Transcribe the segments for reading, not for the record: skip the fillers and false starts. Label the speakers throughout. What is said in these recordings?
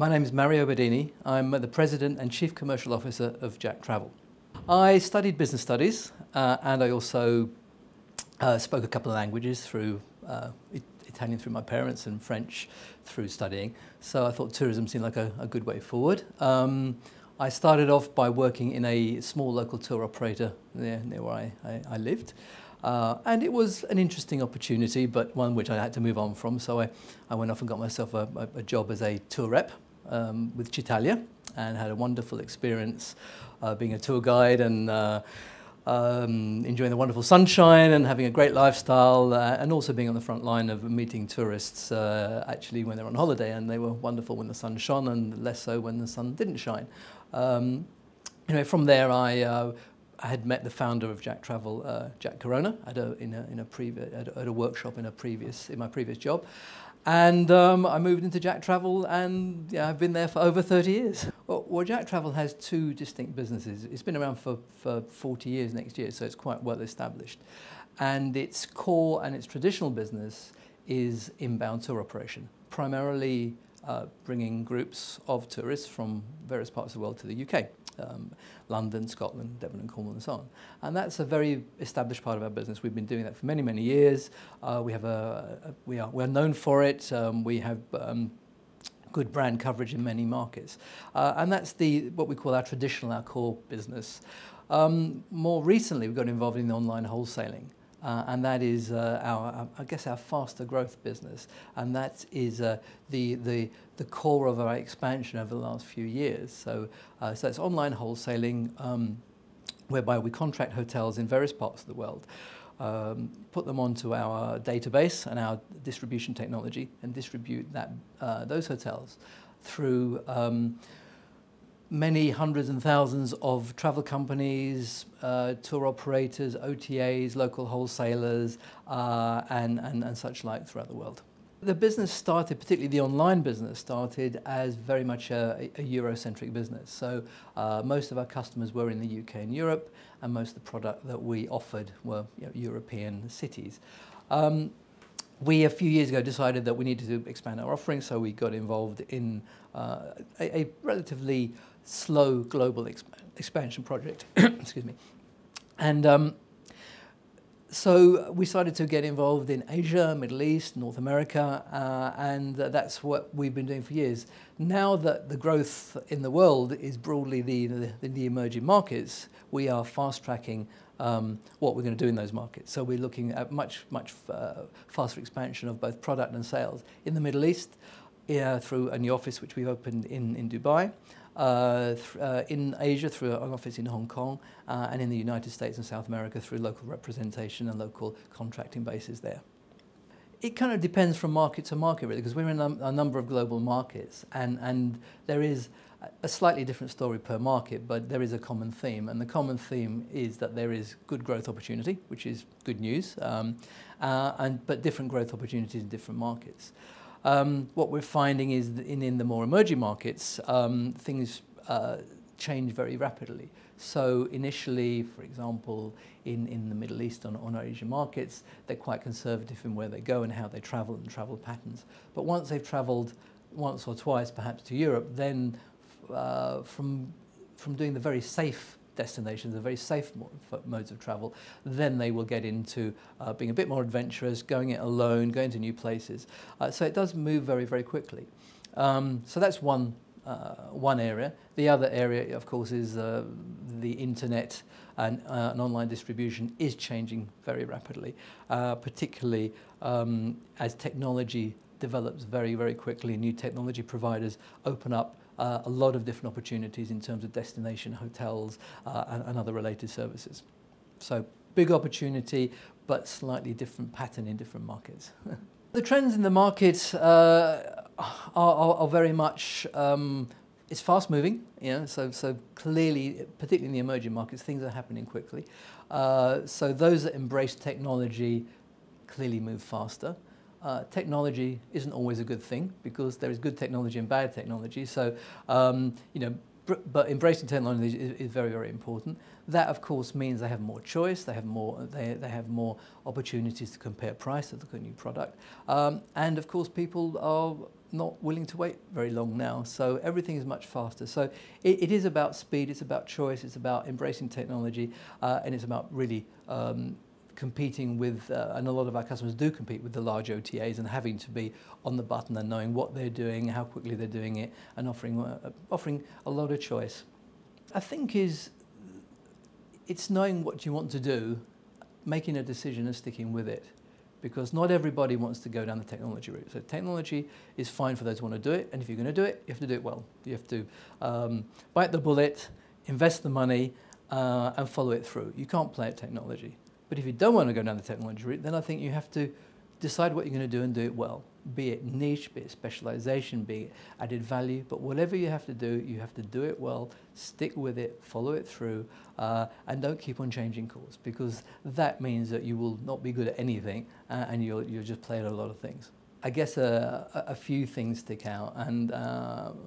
Speaker 1: My name is Mario Bodini. I'm the President and Chief Commercial Officer of JacTravel. I studied business studies and I also spoke a couple of languages through Italian through my parents and French through studying. So I thought tourism seemed like a good way forward. I started off by working in a small local tour operator near where I lived. And it was an interesting opportunity, but one which I had to move on from. So I went off and got myself a job as a tour rep with Italia, and had a wonderful experience being a tour guide and enjoying the wonderful sunshine and having a great lifestyle, and also being on the front line of meeting tourists actually when they're on holiday, and they were wonderful when the sun shone and less so when the sun didn't shine. From there I had met the founder of JacTravel, Jack Corona, at a workshop in my previous job, and I moved into JacTravel, and yeah, I've been there for over 30 years. Well, JacTravel has two distinct businesses. It's been around for 40 years next year, so it's quite well established. And its core and its traditional business is inbound tour operation, primarily bringing groups of tourists from various parts of the world to the UK. London, Scotland, Devon and Cornwall and so on. And that's a very established part of our business. We've been doing that for many, many years. We're known for it. We have good brand coverage in many markets. And that's what we call our core business. More recently, we've got involved in the online wholesaling. And that is our faster growth business, and that is the core of our expansion over the last few years. So it's online wholesaling, whereby we contract hotels in various parts of the world, put them onto our database and our distribution technology, and distribute those hotels through many hundreds and thousands of travel companies, tour operators, OTAs, local wholesalers, and such like throughout the world. The business started, particularly the online business, started as very much a Eurocentric business. So most of our customers were in the UK and Europe, and most of the product that we offered were European cities. We, a few years ago, decided that we needed to expand our offering, so we got involved in a relatively slow global expansion project. Excuse me. And so we started to get involved in Asia, Middle East, North America, and that's what we've been doing for years. Now that the growth in the world is broadly the emerging markets, we are fast-tracking what we're going to do in those markets. So we're looking at much faster expansion of both product and sales in the Middle East, through a new office which we've opened in Dubai, in Asia through an office in Hong Kong, and in the United States and South America through local representation and local contracting bases there. It kind of depends from market to market, really, because we're in a number of global markets, and there is a slightly different story per market, but there is a common theme, and the common theme is that there is good growth opportunity, which is good news, but different growth opportunities in different markets. What we're finding is that in the more emerging markets, things change very rapidly. So initially, for example, in the Middle East on our Asian markets, they're quite conservative in where they go and how they travel and travel patterns. But once they've travelled once or twice, perhaps to Europe, then from doing the very safe destinations, the very safe modes of travel, then they will get into being a bit more adventurous, going it alone, going to new places. So it does move very, very quickly. So that's one area. The other area, of course, is the internet and online distribution is changing very rapidly, particularly as technology develops very, very quickly. New technology providers open up a lot of different opportunities in terms of destination hotels and other related services. So big opportunity, but slightly different pattern in different markets. The trends in the market are very much, it's fast moving, so clearly, particularly in the emerging markets, things are happening quickly. So those that embrace technology clearly move faster. Technology isn't always a good thing, because there is good technology and bad technology. So, but embracing technology is very, very important. That, of course, means they have more choice. They have more opportunities to compare price, to look at a new product, and of course, people are not willing to wait very long now. So everything is much faster. So it is about speed, it's about choice, it's about embracing technology, and it's about really competing with, and a lot of our customers do compete with the large OTAs, and having to be on the button and knowing what they're doing, how quickly they're doing it, and offering a lot of choice. I think it's knowing what you want to do, making a decision and sticking with it. Because not everybody wants to go down the technology route. So technology is fine for those who want to do it, and if you're going to do it, you have to do it well. You have to bite the bullet, invest the money, and follow it through. You can't play at technology. But if you don't want to go down the technology route, then I think you have to decide what you're going to do and do it well. Be it niche, be it specialization, be it added value, but whatever you have to do it well, stick with it, follow it through, and don't keep on changing course, because that means that you will not be good at anything, and you'll just play at a lot of things. I guess a few things stick out, and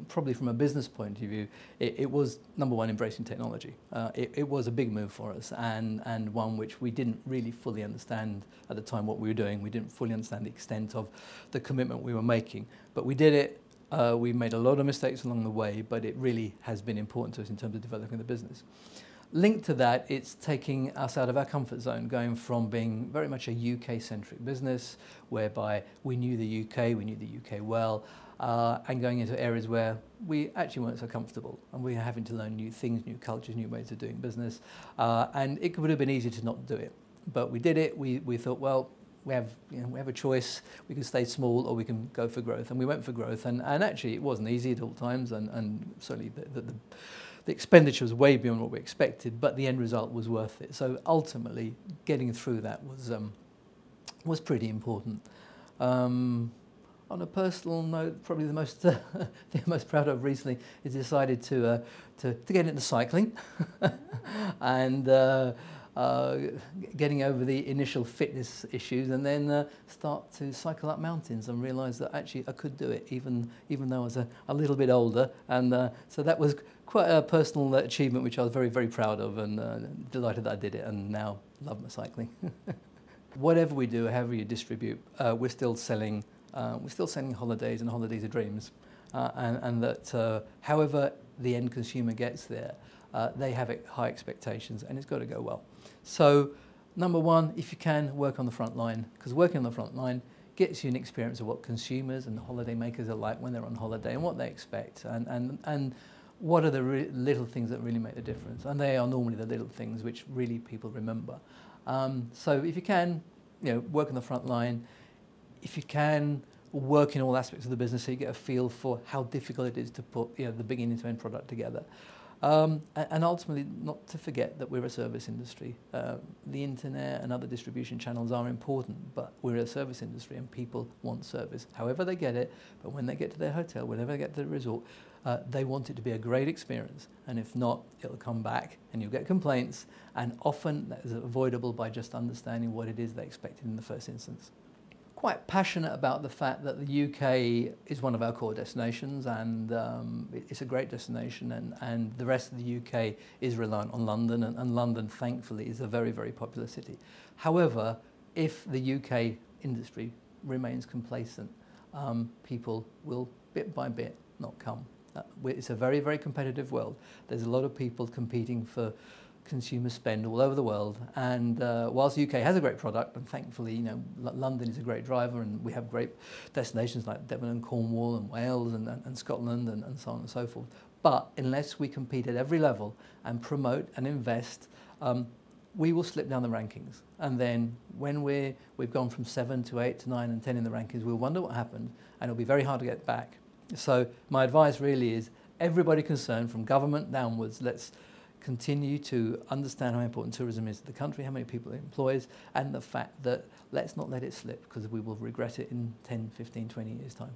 Speaker 1: probably from a business point of view, it was, number one, embracing technology. It was a big move for us, and one which we didn't really fully understand at the time what we were doing. We didn't fully understand the extent of the commitment we were making, but we did it. We made a lot of mistakes along the way, but it really has been important to us in terms of developing the business. Linked to that, it's taking us out of our comfort zone, going from being very much a UK-centric business, whereby we knew the UK well, and going into areas where we actually weren't so comfortable, and we were having to learn new things, new cultures, new ways of doing business, and it would have been easy to not do it. But we did it. We thought, well, we have a choice. We can stay small, or we can go for growth, and we went for growth. And actually, it wasn't easy at all times, and certainly the expenditure was way beyond what we expected, but the end result was worth it. So ultimately, getting through that was pretty important. On a personal note, probably the most thing I'm most proud of recently is decided to get into cycling, and getting over the initial fitness issues, and then start to cycle up mountains and realise that actually I could do it, even though I was a little bit older. And so that was quite a personal achievement, which I was very, very proud of, and delighted that I did it, and now love my cycling. Whatever we do, however you distribute, we're still selling holidays, and holidays are dreams, and that however the end consumer gets there, they have high expectations, and it's got to go well. So, number one, if you can, work on the front line, because working on the front line gets you an experience of what consumers and holiday makers are like when they're on holiday, and what they expect, and what are the little things that really make the difference. And they are normally the little things which really people remember. So if you can, work on the front line. If you can, work in all aspects of the business so you get a feel for how difficult it is to put the beginning to end product together. And ultimately, not to forget that we're a service industry. The internet and other distribution channels are important, but we're a service industry, and people want service, however they get it. But when they get to their hotel, whenever they get to the resort, they want it to be a great experience. And if not, it'll come back, and you'll get complaints. And often that is avoidable by just understanding what it is they expected in the first instance. Quite passionate about the fact that the UK is one of our core destinations, and it's a great destination, and the rest of the UK is reliant on London, and London, thankfully, is a very, very popular city. However, if the UK industry remains complacent, people will, bit by bit, not come. It's a very, very competitive world. There's a lot of people competing for consumer spend all over the world, and whilst the UK has a great product, and thankfully London is a great driver, and we have great destinations like Devon and Cornwall and Wales and Scotland and so on and so forth, but unless we compete at every level and promote and invest, we will slip down the rankings. And then when we've gone from 7 to 8 to 9 and 10 in the rankings, we'll wonder what happened, and it'll be very hard to get back. So my advice really is, everybody concerned from government downwards, let's continue to understand how important tourism is to the country, how many people it employs, and the fact that let's not let it slip, because we will regret it in 10, 15, 20 years' time.